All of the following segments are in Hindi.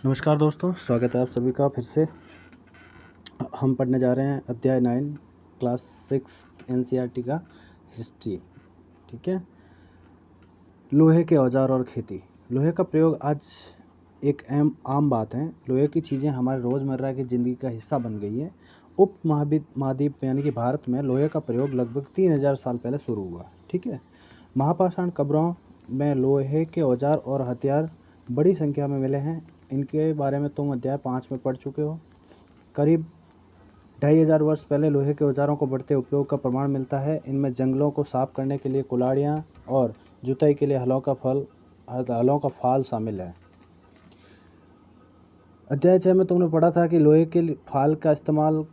नमस्कार दोस्तों, स्वागत है आप सभी का फिर से। हम पढ़ने जा रहे हैं अध्याय 9 क्लास 6 एनसीईआरटी का हिस्ट्री। ठीक है। लोहे के औजार और खेती। लोहे का प्रयोग आज एक आम बात है। लोहे की चीज़ें हमारे रोज़मर्रा की ज़िंदगी का हिस्सा बन गई है। उप महाद्वीप यानी कि भारत में लोहे का प्रयोग लगभग 3000 साल पहले शुरू हुआ। ठीक है। महापाषाण कब्रों में लोहे के औजार और हथियार बड़ी संख्या में मिले हैं। इनके बारे में तुम अध्याय 5 में पढ़ चुके हो। करीब 2500 वर्ष पहले लोहे के औजारों को बढ़ते उपयोग का प्रमाण मिलता है। इनमें जंगलों को साफ करने के लिए कुल्हाड़ियाँ और जुताई के लिए हलों का फाल शामिल है। अध्याय 6 में तुमने पढ़ा था कि लोहे के फाल का इस्तेमाल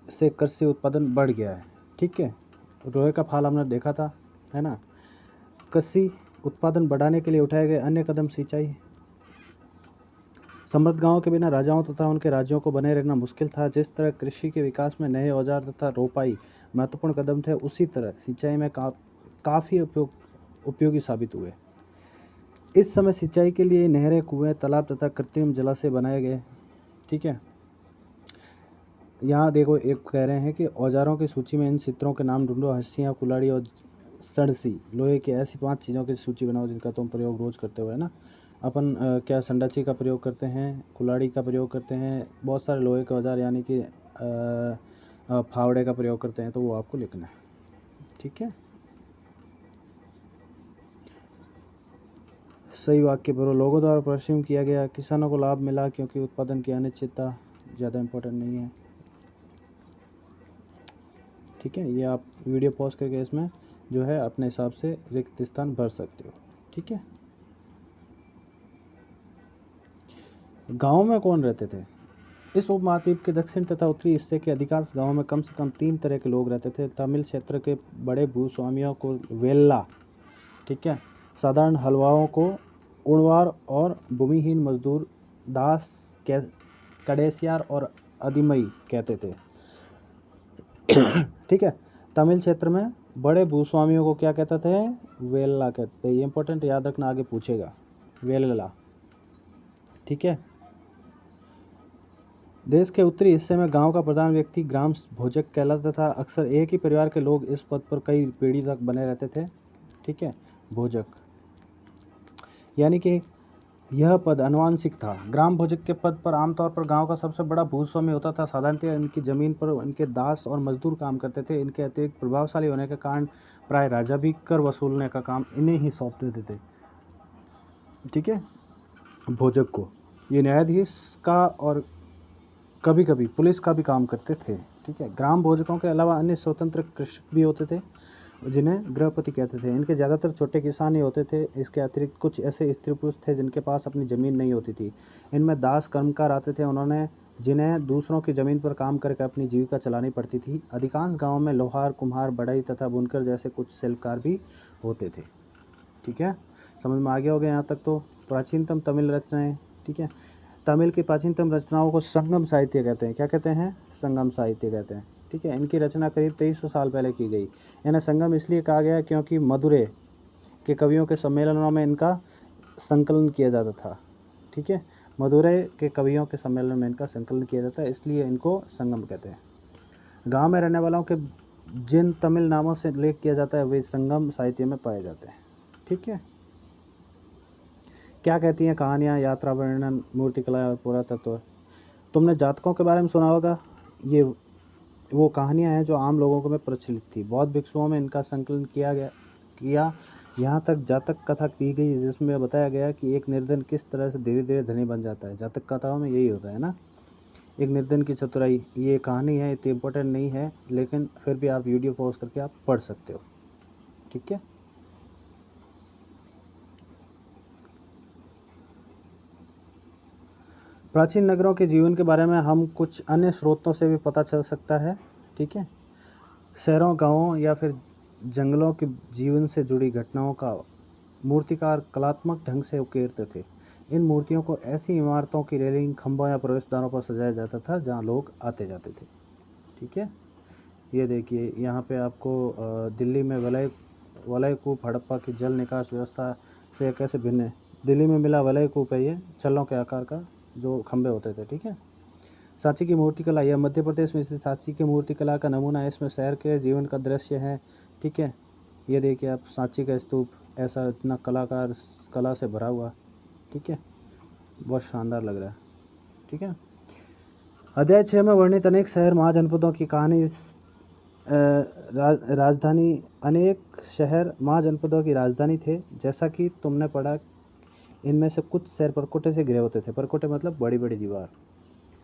से कृषि उत्पादन बढ़ गया है। ठीक है। लोहे का फाल हमने देखा था, है ना। कृषि उत्पादन बढ़ाने के लिए उठाए गए अन्य कदम सिंचाई। समृद्ध गांवों के बिना राजाओं तथा उनके राज्यों को बने रहना मुश्किल था। जिस तरह कृषि के विकास में नए औजार तथा रोपाई महत्वपूर्ण कदम थे, उसी तरह सिंचाई में काफ़ी उपयोगी साबित हुए। इस समय सिंचाई के लिए नहरें, कुएं, तालाब तथा कृत्रिम जलाशय बनाए गए। ठीक है। यहाँ देखो, एक कह रहे हैं कि औजारों की सूची में इन चित्रों के नाम ढूंढो। हंसियाँ, कुल्हाड़ी और सड़सी। लोहे की ऐसी 5 चीज़ों की सूची बनाओ जिनका तुम प्रयोग रोज़ करते हो, है ना। अपन क्या संडाची का प्रयोग करते हैं, कुल्हाड़ी का प्रयोग करते हैं, बहुत सारे लोहे के औजार यानी कि फावड़े का प्रयोग करते हैं, तो वो आपको लिखना है। ठीक है। सही वाक्य भरो। लोगों द्वारा परिश्रम किया गया, किसानों को लाभ मिला क्योंकि उत्पादन की अनिश्चितता। ज़्यादा इम्पोर्टेंट नहीं है। ठीक है। ये आप वीडियो पॉज करके इसमें जो है अपने हिसाब से रिक्त स्थान भर सकते हो। ठीक है। गाँव में कौन रहते थे? इस उपमहाद्वीप के दक्षिण तथा उत्तरी हिस्से के अधिकांश गांवों में कम से कम 3 तरह के लोग रहते थे। तमिल क्षेत्र के बड़े भूस्वामियों को वेल्ला, ठीक है, साधारण हलवाओं को उणवार और भूमिहीन मजदूर दास, कडेसियार और अदिमई कहते थे। ठीक है। तमिल क्षेत्र में बड़े भूस्वामियों को क्या कहते थे? वेल्ला कहते थे। ये इंपॉर्टेंट याद रखना, आगे पूछेगा। वेल्ला। ठीक है। देश के उत्तरी हिस्से में गांव का प्रधान व्यक्ति ग्राम भोजक कहलाता था। अक्सर एक ही परिवार के लोग इस पद पर कई पीढ़ी तक बने रहते थे। ठीक है। भोजक यानी कि यह पद आनुवंशिक था। ग्राम भोजक के पद पर आमतौर पर गांव का सबसे बड़ा भूस्वामी होता था। साधारणतः इनकी जमीन पर इनके दास और मजदूर काम करते थे। इनके अतिरिक्त प्रभावशाली होने के कारण प्राय राजा भी कर वसूलने का काम इन्हें ही सौंप देते थे। ठीक है। भोजक को ये न्यायाधीश का और कभी कभी पुलिस का भी काम करते थे। ठीक है। ग्राम भोजकों के अलावा अन्य स्वतंत्र कृषक भी होते थे जिन्हें गृहपति कहते थे। इनके ज़्यादातर छोटे किसान ही होते थे। इसके अतिरिक्त कुछ ऐसे स्त्री पुरुष थे जिनके पास अपनी ज़मीन नहीं होती थी। इनमें दास कर्मकार आते थे, उन्होंने जिन्हें दूसरों की ज़मीन पर काम करके अपनी जीविका चलानी पड़ती थी। अधिकांश गाँवों में लोहार, कुम्हार, बढ़ई तथा बुनकर जैसे कुछ शिल्पकार भी होते थे। ठीक है। समझ में आ गया हो गया यहाँ तक तो। प्राचीनतम तमिल रचनाएँ। ठीक है। तमिल की प्राचीनतम रचनाओं को संगम साहित्य कहते हैं। क्या कहते हैं? संगम साहित्य कहते हैं। ठीक है। इनकी रचना करीब 2300 साल पहले की गई। इन्हें संगम इसलिए कहा गया क्योंकि मदुरै के कवियों के सम्मेलनों में इनका संकलन किया जाता था। ठीक है। मदुरै के कवियों के सम्मेलन में इनका संकलन किया जाता है, इसलिए इनको संगम कहते हैं। गाँव में रहने वालों के जिन तमिल नामों से उल्लेख किया जाता है वे संगम साहित्य में पाए जाते हैं। ठीक है। क्या कहती हैं कहानियाँ, यात्रा वर्णन, मूर्तिकला और पुरातत्व? तुमने जातकों के बारे में सुना होगा। ये वो कहानियाँ हैं जो आम लोगों में प्रचलित थी। बौद्ध भिक्षुओं में इनका संकलन किया। यहाँ तक जातक कथा दी गई जिसमें बताया गया कि एक निर्धन किस तरह से धीरे धीरे धनी बन जाता है। जातक कथाओं में यही होता है ना, एक निर्धन की चतुराई। ये कहानी है, इतनी इम्पोर्टेंट नहीं है, लेकिन फिर भी आप वीडियो पॉज करके आप पढ़ सकते हो। ठीक है। प्राचीन नगरों के जीवन के बारे में हम कुछ अन्य स्रोतों से भी पता चल सकता है। ठीक है। शहरों, गांवों या फिर जंगलों के जीवन से जुड़ी घटनाओं का मूर्तिकार कलात्मक ढंग से उकेरते थे। इन मूर्तियों को ऐसी इमारतों की रेलिंग, खंभों या प्रवेश द्वारों पर सजाया जाता था जहां लोग आते जाते थे। ठीक है। ये देखिए, यहाँ पे आपको दिल्ली में वलय कूप हड़प्पा की जल निकास व्यवस्था से कैसे भिन्न है। दिल्ली में मिला वलय कूप है, ये छल्लों के आकार का जो खंभे होते थे, ठीक है। सांची की मूर्तिकला, यह मध्य प्रदेश में स्थित सांची की मूर्तिकला का नमूना है। इसमें शहर के जीवन का दृश्य है, ठीक है। ये देखिए आप, सांची का स्तूप ऐसा इतना कला से भरा हुआ, ठीक है, बहुत शानदार लग रहा है, ठीक है। अध्याय 6 में वर्णित अनेक शहर महाजनपदों की कहानी। राजधानी, अनेक शहर महाजनपदों की राजधानी थे। जैसा कि तुमने पढ़ा, इनमें से कुछ शहर परकोटे से घिरे होते थे। परकोटे मतलब बड़ी बड़ी दीवार।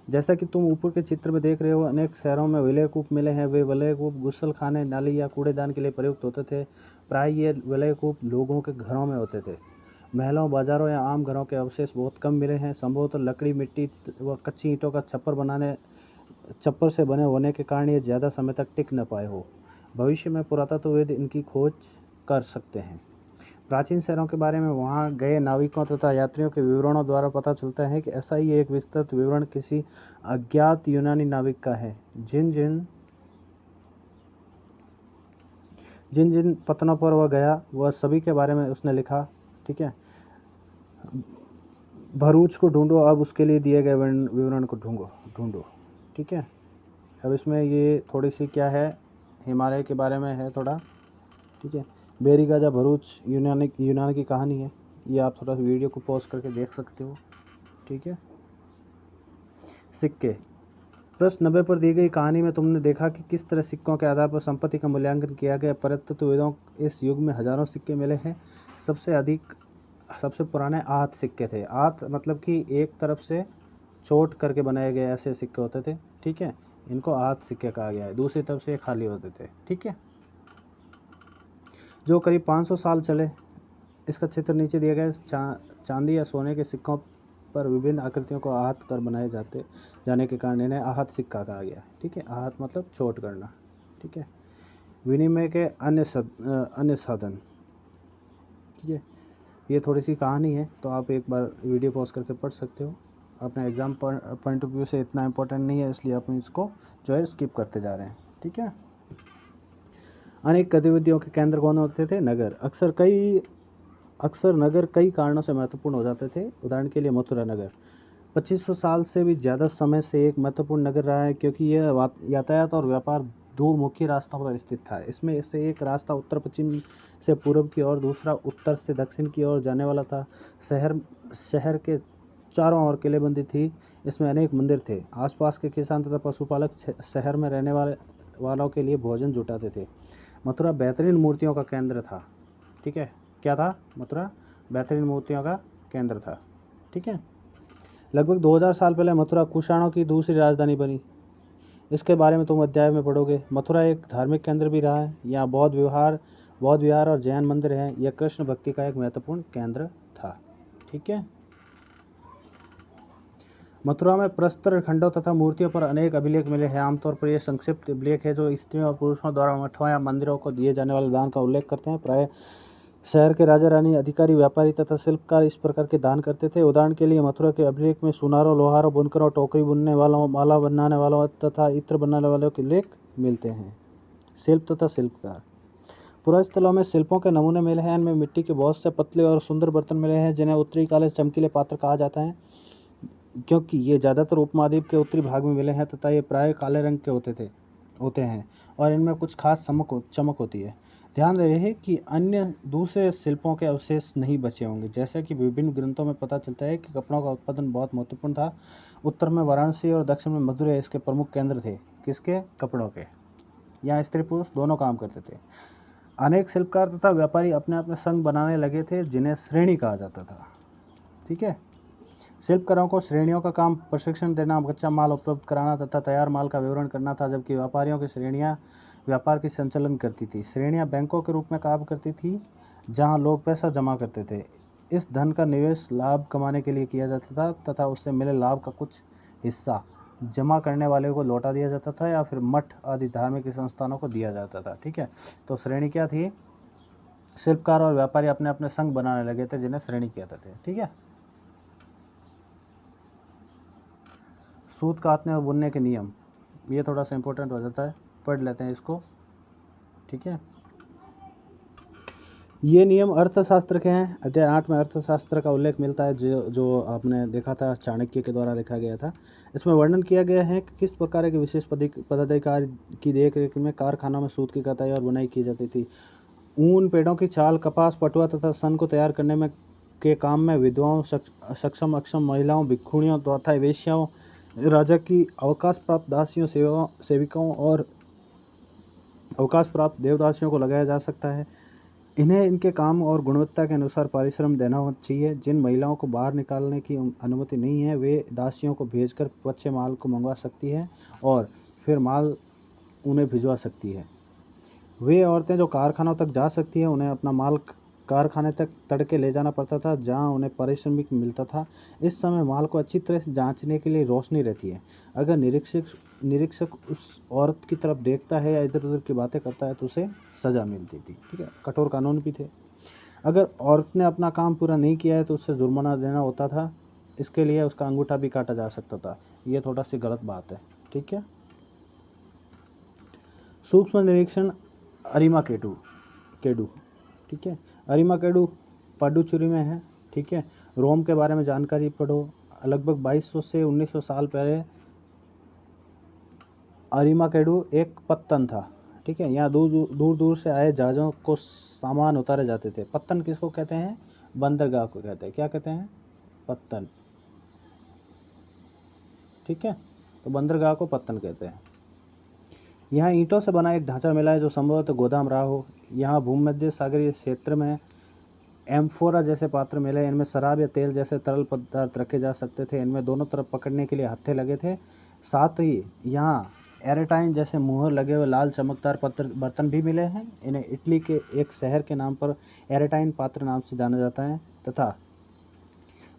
जैसा कि तुम ऊपर के चित्र में देख रहे हो, अनेक शहरों में विलय कूप मिले हैं। वे विलय कूप गुस्लखाने, नाली या कूड़ेदान के लिए प्रयुक्त होते थे। प्राय ये विलय कूप लोगों के घरों में होते थे। महलों, बाजारों या आम घरों के अवशेष बहुत कम मिले हैं। संभवतः लकड़ी, मिट्टी व कच्ची ईंटों का छप्पर से बने होने के कारण ये ज़्यादा समय तक टिक न पाए हो। भविष्य में पुरातत्वविद इनकी खोज कर सकते हैं। प्राचीन शहरों के बारे में वहां गए नाविकों तथा यात्रियों के विवरणों द्वारा पता चलता है कि ऐसा ही एक विस्तृत विवरण किसी अज्ञात यूनानी नाविक का है। जिन जिन पत्तनों पर वह गया, वह सभी के बारे में उसने लिखा, ठीक है। भरूच को ढूंढो, अब उसके लिए दिए गए विवरण को ढूंढो, ठीक है। अब इसमें ये थोड़ी सी क्या है, हिमालय के बारे में है थोड़ा, ठीक है। बेरीगाजा भरूच यूनान की कहानी है। ये आप थोड़ा वीडियो को पॉज करके देख सकते हो, ठीक है। सिक्के, प्रश्न 90 पर दी गई कहानी में तुमने देखा कि किस तरह सिक्कों के आधार पर संपत्ति का मूल्यांकन किया गया। पुरातत्वविदों इस युग में हजारों सिक्के मिले हैं। सबसे पुराने आहत सिक्के थे। आहत मतलब कि एक तरफ से चोट करके बनाए गए ऐसे सिक्के होते थे, ठीक है। इनको आहत सिक्के कहा गया है। दूसरी तरफ से खाली होते थे, ठीक है, जो करीब 500 साल चले। इसका चित्र नीचे दिया गया है। चांदी या सोने के सिक्कों पर विभिन्न आकृतियों को आहत कर बनाए जाने के कारण इन्हें आहत सिक्का कहा गया, ठीक है। आहत मतलब चोट करना, ठीक है। विनिमय के अन्य साधन, ठीक है। ये थोड़ी सी कहानी है, तो आप एक बार वीडियो पॉज करके पढ़ सकते हो। अपने एग्जाम पॉइंट ऑफ व्यू से इतना इम्पोर्टेंट नहीं है, इसलिए आप इसको जो है स्किप करते जा रहे हैं, ठीक है। अनेक गतिविधियों के केंद्र कौन होते थे? नगर। अक्सर नगर कई कारणों से महत्वपूर्ण हो जाते थे। उदाहरण के लिए मथुरा नगर 2500 साल से भी ज़्यादा समय से एक महत्वपूर्ण नगर रहा है, क्योंकि यह यातायात और व्यापार दो मुख्य रास्तों पर स्थित था। इसमें से एक रास्ता उत्तर पश्चिम से पूर्व की ओर, दूसरा उत्तर से दक्षिण की ओर जाने वाला था। शहर के चारों ओर किलेबंदी थी। इसमें अनेक मंदिर थे। आसपास के किसान तथा पशुपालक शहर में रहने वालों के लिए भोजन जुटाते थे। मथुरा बेहतरीन मूर्तियों का केंद्र था, ठीक है। क्या था? मथुरा बेहतरीन मूर्तियों का केंद्र था, ठीक है। लगभग 2000 साल पहले मथुरा कुषाणों की दूसरी राजधानी बनी। इसके बारे में तुम अध्याय में पढ़ोगे। मथुरा एक धार्मिक केंद्र भी रहा है। यहाँ बौद्ध विहार और जैन मंदिर हैं। यह कृष्ण भक्ति का एक महत्वपूर्ण केंद्र था, ठीक है। मथुरा में प्रस्तर खंडों तथा मूर्तियों पर अनेक अभिलेख मिले हैं। आमतौर पर यह संक्षिप्त अभिलेख है जो स्त्रियों और पुरुषों द्वारा मठों या मंदिरों को दिए जाने वाले दान का उल्लेख करते हैं। प्राय शहर के राजा रानी, अधिकारी, व्यापारी तथा शिल्पकार इस प्रकार के दान करते थे। उदाहरण के लिए मथुरा के अभिलेख में सुनारों, लोहारों, बुनकरों, टोकरी बुनने वालों, माला बनाने वालों तथा इत्र बनाने वालों के लेख मिलते हैं। शिल्प तथा शिल्पकार, पुरास्थलों में शिल्पों के नमूने मिले हैं। इनमें मिट्टी के बहुत से पतले और सुंदर बर्तन मिले हैं, जिन्हें उत्तरी काले चमकीले पात्र कहा जाता है, क्योंकि ये ज़्यादातर उपमहाद्वीप के उत्तरी भाग में मिले हैं तथा ये प्राय काले रंग के होते हैं और इनमें कुछ खास चमक होती है। ध्यान रहे कि अन्य दूसरे शिल्पों के अवशेष नहीं बचे होंगे। जैसा कि विभिन्न ग्रंथों में पता चलता है कि कपड़ों का उत्पादन बहुत महत्वपूर्ण था। उत्तर में वाराणसी और दक्षिण में मदुरै इसके प्रमुख केंद्र थे। किसके? कपड़ों के। यहाँ स्त्री पुरुष दोनों काम करते थे। अनेक शिल्पकार तथा व्यापारी अपने अपने संघ बनाने लगे थे, जिन्हें श्रेणी कहा जाता था, ठीक है। शिल्पकारों को श्रेणियों का काम प्रशिक्षण देना, कच्चा माल उपलब्ध कराना तथा तैयार माल का विवरण करना था, जबकि व्यापारियों की श्रेणियां व्यापार की संचालन करती थी। श्रेणियां बैंकों के रूप में काम करती थी, जहां लोग पैसा जमा करते थे। इस धन का निवेश लाभ कमाने के लिए किया जाता था तथा उससे मिले लाभ का कुछ हिस्सा जमा करने वाले को लौटा दिया जाता था या फिर मठ आदि धार्मिक संस्थानों को दिया जाता था, ठीक है। तो श्रेणी क्या थी? शिल्पकार और व्यापारी अपने अपने संघ बनाने लगे थे, जिन्हें श्रेणी कहते थे, ठीक है। सूत काटने और बुनने के नियम, ये थोड़ा सा इंपॉर्टेंट हो जाता है, पढ़ लेते हैं इसको, ठीक है। ये नियम अर्थशास्त्र के हैं। अध्याय 8 में अर्थशास्त्र का उल्लेख मिलता है, जो आपने देखा था चाणक्य के द्वारा लिखा गया था। इसमें वर्णन किया गया है कि किस प्रकार के विशेष पदाधिकारी की देखरेख में कारखानों में सूत की कताई और बुनाई की जाती थी। ऊन, पेड़ों की छाल, कपास, पटुआ तथा सन को तैयार करने में के काम में विधवाओं, सक्षम अक्षम महिलाओं, भिक्षुणियों तथा वेश्याओं, राजा की अवकाश प्राप्त दासियों, सेविकाओं और अवकाश प्राप्त देवदासियों को लगाया जा सकता है। इन्हें इनके काम और गुणवत्ता के अनुसार पारिश्रम देना चाहिए। जिन महिलाओं को बाहर निकालने की अनुमति नहीं है, वे दासियों को भेजकर कच्चे माल को मंगवा सकती है और फिर माल उन्हें भिजवा सकती है। वे औरतें जो कारखानों तक जा सकती हैं, उन्हें अपना माल कारखाने तक तड़के ले जाना पड़ता था, जहां उन्हें पारिश्रमिक मिलता था। इस समय माल को अच्छी तरह से जांचने के लिए रोशनी रहती है। अगर निरीक्षक उस औरत की तरफ देखता है या इधर उधर की बातें करता है तो उसे सज़ा मिलती थी। ठीक है, कठोर कानून भी थे। अगर औरत ने अपना काम पूरा नहीं किया है तो उससे जुर्माना देना होता था। इसके लिए उसका अंगूठा भी काटा जा सकता था। ये थोड़ा सी गलत बात है। ठीक है। सूक्ष्म निरीक्षण केडू। ठीक है, केडू पांडुचेरी में है। ठीक है, रोम के बारे में जानकारी पढ़ो। लगभग 2200 से 1900 साल पहले केडू एक पत्तन था। ठीक है, यहाँ दूर दूर से आए जहाज़ों को सामान उतारे जाते थे। पत्तन किसको कहते हैं? बंदरगाह को कहते हैं। क्या कहते हैं? पत्तन। ठीक है, तो बंदरगाह को पत्तन कहते हैं। यहाँ ईंटों से बना एक ढांचा मिला है जो संभवतः गोदाम रहा हो। यहाँ भूमध्य सागरीय क्षेत्र में एम्फोरा जैसे पात्र मिले। इनमें शराब या तेल जैसे तरल पदार्थ रखे जा सकते थे। इनमें दोनों तरफ पकड़ने के लिए हत्थे लगे थे। साथ ही यहाँ एरेटाइन जैसे मुहर लगे हुए लाल चमकदार बर्तन भी मिले हैं। इन्हें इटली के एक शहर के नाम पर एरेटाइन पात्र नाम से जाना जाता है तथा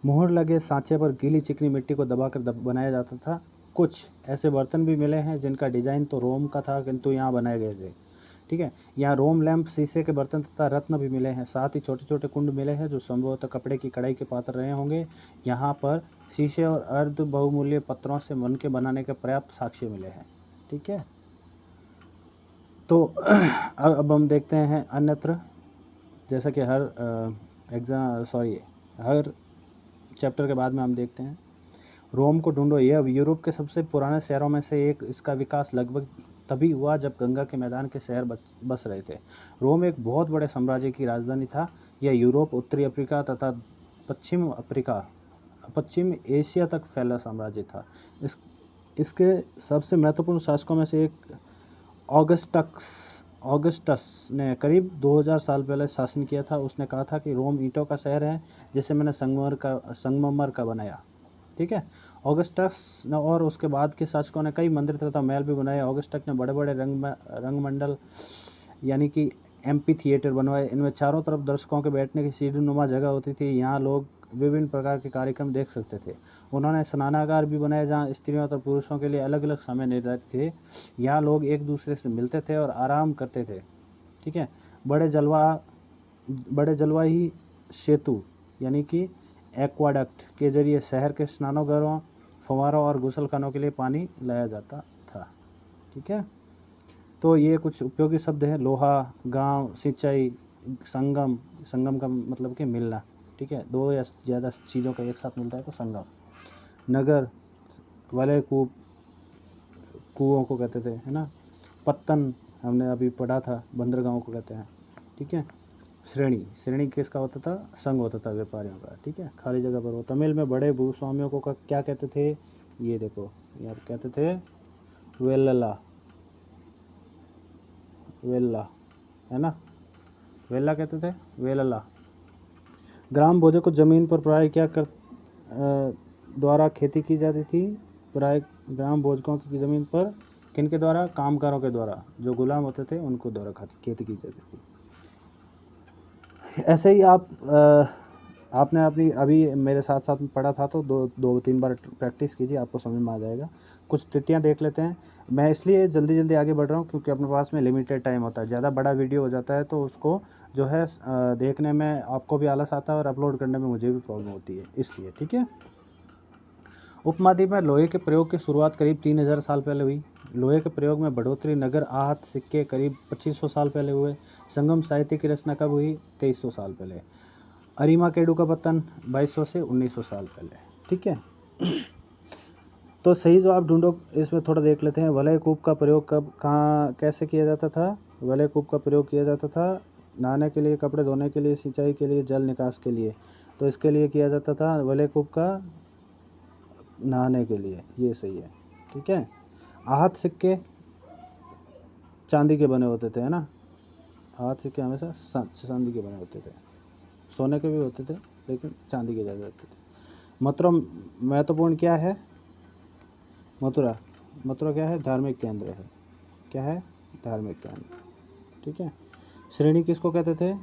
मुहर लगे सांचे पर गीली चिकनी मिट्टी को दबाकर बनाया जाता था। कुछ ऐसे बर्तन भी मिले हैं जिनका डिजाइन तो रोम का था, किंतु यहाँ बनाए गए थे। ठीक है, यहाँ रोम लैंप, शीशे के बर्तन तथा रत्न भी मिले हैं। साथ ही छोटे छोटे कुंड मिले हैं जो संभवतः कपड़े की कढ़ाई के पात्र रहे होंगे। यहाँ पर शीशे और अर्ध बहुमूल्य पत्थरों से बन के बनाने के पर्याप्त साक्ष्य मिले हैं। ठीक है, तो अब हम देखते हैं अन्यत्र, जैसा कि हर चैप्टर के बाद में हम देखते हैं। रोम को ढूंढो। यह यूरोप के सबसे पुराने शहरों में से एक। इसका विकास लगभग तभी हुआ जब गंगा के मैदान के शहर बस रहे थे। रोम एक बहुत बड़े साम्राज्य की राजधानी था। यह यूरोप, उत्तरी अफ्रीका तथा पश्चिम एशिया तक फैला साम्राज्य था। इसके सबसे महत्वपूर्ण शासकों में से एक ऑगस्टस ने करीब 2000 साल पहले शासन किया था। उसने कहा था कि रोम ईंटों का शहर है जिसे मैंने संगमरमर का बनाया। ठीक है, ऑगस्टस ने और उसके बाद के शासकों ने कई मंदिर तथा महल भी बनाए। ऑगस्टस ने बड़े बड़े रंगमंडल यानी कि एम्पी थिएटर बनवाए। इनमें चारों तरफ दर्शकों के बैठने की सीढ़ीनुमा जगह होती थी। यहाँ लोग विभिन्न प्रकार के कार्यक्रम देख सकते थे। उन्होंने स्नानागार भी बनाए जहाँ स्त्रियों तथा पुरुषों के लिए अलग अलग समय निर्धारित थे। यहाँ लोग एक दूसरे से मिलते थे और आराम करते थे। ठीक है, बड़े जलवाही सेतु यानी कि एक्वाडक्ट के जरिए शहर के स्नानघरों, फव्वारों और गुसलखानों के लिए पानी लाया जाता था। ठीक है, तो ये कुछ उपयोगी शब्द हैं। लोहा, गांव, सिंचाई, संगम का मतलब कि मिलना। ठीक है, दो या ज़्यादा चीज़ों का एक साथ मिलता है तो संगम। नगर वाले कुओं को कहते थे, है ना। पत्तन हमने अभी पढ़ा था, बंदरगाहों को कहते हैं। ठीक है, श्रेणी किसका होता था? संघ होता था व्यापारियों का। ठीक है, खाली जगह पर हो। तमिल में बड़े भूस्वामियों को क्या कहते थे? ये देखो यार, कहते थे वेल्ला, है ना, वेल्ला कहते थे, वेल्ला। ग्राम भोजक को जमीन पर प्राय द्वारा खेती की जाती थी। प्राय ग्राम भोजकों की ज़मीन पर किनके द्वारा? कामगारों के द्वारा, जो गुलाम होते थे उनको द्वारा खेती की जाती थी। ऐसे ही आपने अभी मेरे साथ में पढ़ा था तो दो तीन बार प्रैक्टिस कीजिए, आपको समझ में आ जाएगा। कुछ त्रुटियां देख लेते हैं। मैं इसलिए जल्दी आगे बढ़ रहा हूँ क्योंकि अपने पास में लिमिटेड टाइम होता है। ज़्यादा बड़ा वीडियो हो जाता है तो उसको जो है देखने में आपको भी आलस आता है और अपलोड करने में मुझे भी प्रॉब्लम होती है, इसलिए। ठीक है, उपमहाद्वीप में लोहे के प्रयोग की शुरुआत करीब 3000 साल पहले हुई। लोहे के प्रयोग में बढ़ोतरी नगर आहत सिक्के करीब 2500 साल पहले हुए। संगम साहित्य की रचना कब हुई? 2300 साल पहले। अरीमा केडू का पतन 2200 से 1900 साल पहले। ठीक है, तो सही जवाब ढूंढो, इसमें थोड़ा देख लेते हैं। वलय कूप का प्रयोग कब कहाँ कैसे किया जाता था? वलय कूप का प्रयोग किया जाता था नहाने के लिए, कपड़े धोने के लिए, सिंचाई के लिए, जल निकास के लिए। तो इसके लिए किया जाता था वलय कूप का नहाने के लिए, ये सही है। ठीक है, आहत सिक्के चांदी के बने होते थे, है ना। आहत सिक्के हमेशा चांदी के बने होते थे, सोने के भी होते थे लेकिन चांदी के ज़्यादा होते थे। मथुरा महत्वपूर्ण क्या है? मथुरा क्या है? धार्मिक केंद्र है। क्या है? धार्मिक केंद्र। ठीक है, श्रेणी किसको कहते थे?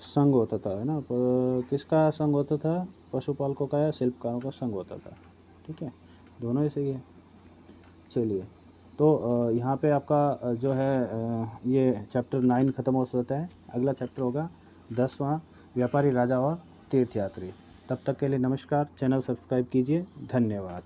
संघ होता था, है ना। किसका संघ होता था? पशुपालकों का या शिल्पकारों का संघ होता था। ठीक है, दोनों ही सही है। चलिए, तो यहाँ पे आपका जो है ये चैप्टर 9 ख़त्म हो जाता है। अगला चैप्टर होगा 10वां, व्यापारी, राजा और तीर्थयात्री। तब तक के लिए नमस्कार। चैनल सब्सक्राइब कीजिए। धन्यवाद।